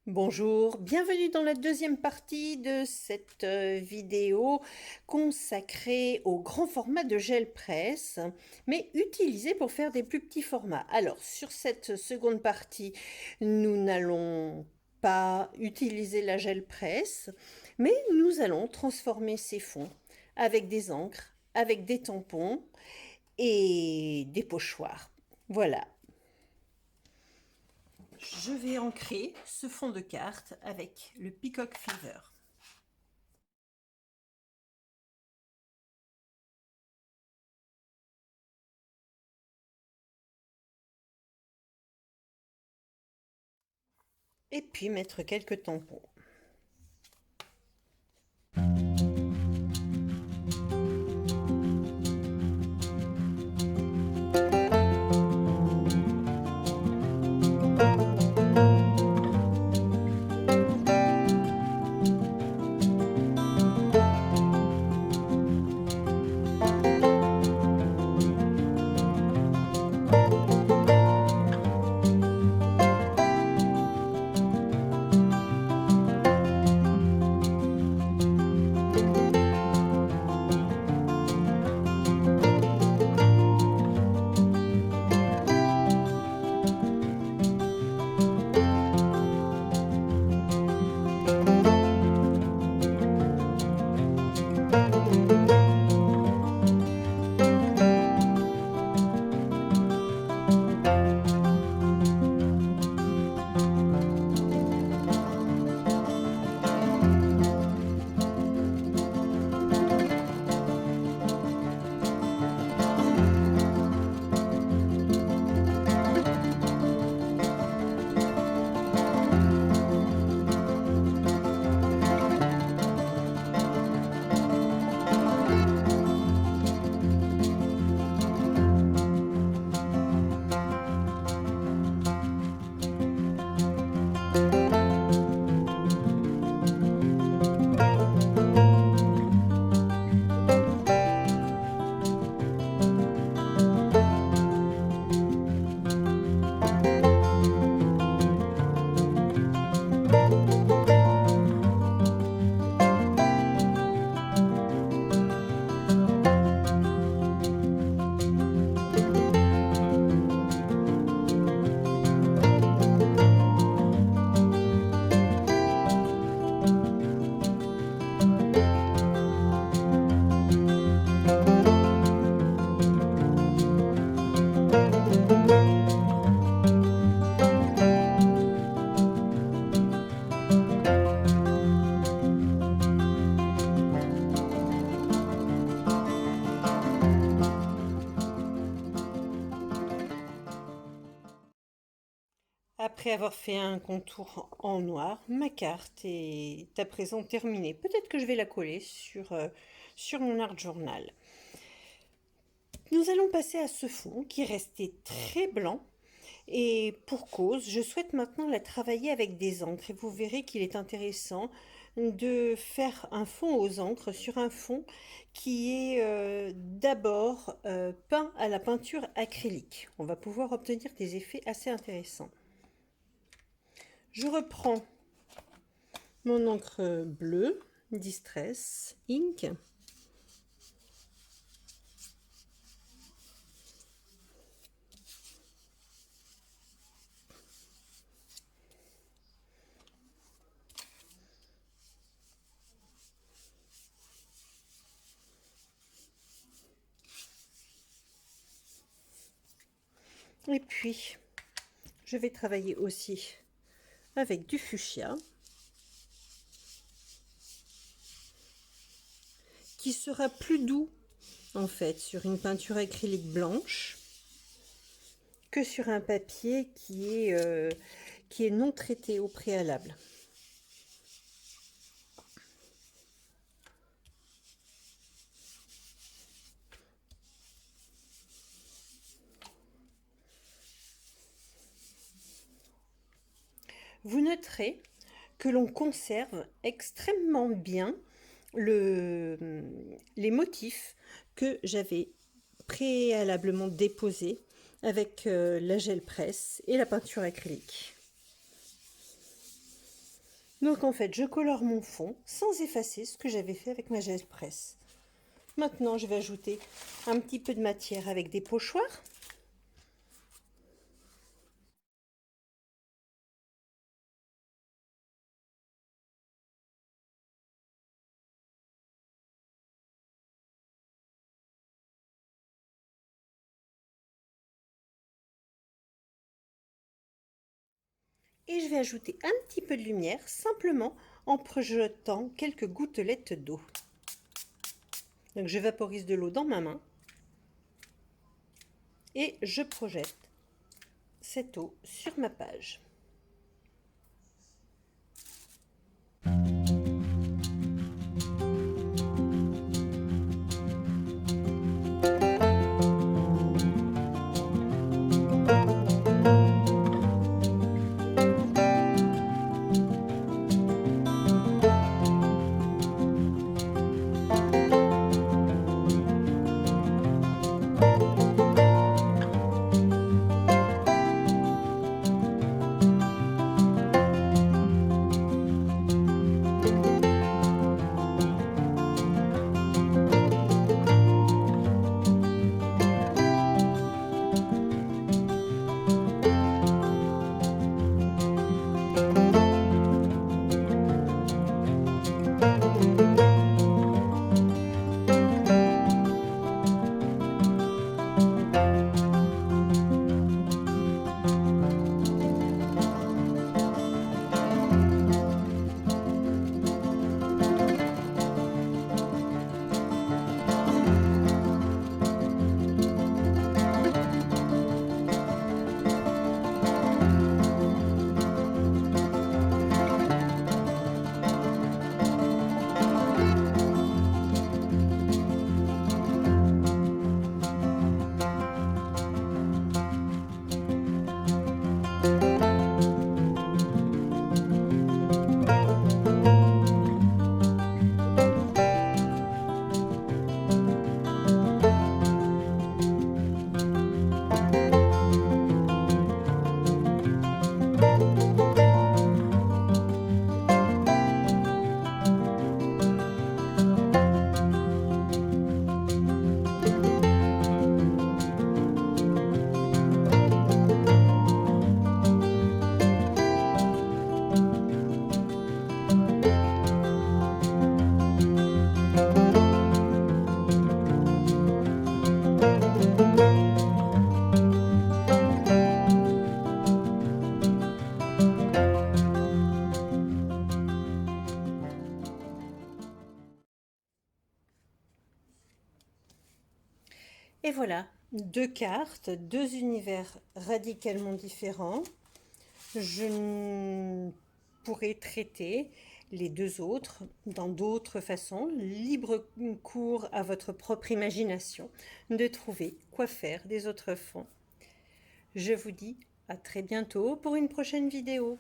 Bonjour, bienvenue dans la deuxième partie de cette vidéo consacrée au grand format de gel presse, mais utilisé pour faire des plus petits formats. Alors, sur cette seconde partie, nous n'allons pas utiliser la gel presse, mais nous allons transformer ces fonds avec des encres, avec des tampons et des pochoirs. Voilà. Je vais ancrer ce fond de carte avec le Peacock Feather. Et puis mettre quelques tampons. Après avoir fait un contour en noir, ma carte est à présent terminée. Peut-être que je vais la coller sur mon art journal. Nous allons passer à ce fond qui restait très blanc. Et pour cause, je souhaite maintenant la travailler avec des encres. Et vous verrez qu'il est intéressant de faire un fond aux encres sur un fond qui est d'abord peint à la peinture acrylique. On va pouvoir obtenir des effets assez intéressants. Je reprends mon encre bleue, Distress Ink. Et puis, je vais travailler aussi avec du fuchsia, qui sera plus doux en fait sur une peinture acrylique blanche que sur un papier qui est non traité au préalable. Vous noterez que l'on conserve extrêmement bien les motifs que j'avais préalablement déposés avec la gel presse et la peinture acrylique. Donc en fait, je colore mon fond sans effacer ce que j'avais fait avec ma gel presse. Maintenant, je vais ajouter un petit peu de matière avec des pochoirs. Et je vais ajouter un petit peu de lumière, simplement en projetant quelques gouttelettes d'eau. Donc je vaporise de l'eau dans ma main et je projette cette eau sur ma page. Et voilà, deux cartes, deux univers radicalement différents. Je pourrais traiter les deux autres dans d'autres façons, libre cours à votre propre imagination de trouver quoi faire des autres fonds. Je vous dis à très bientôt pour une prochaine vidéo.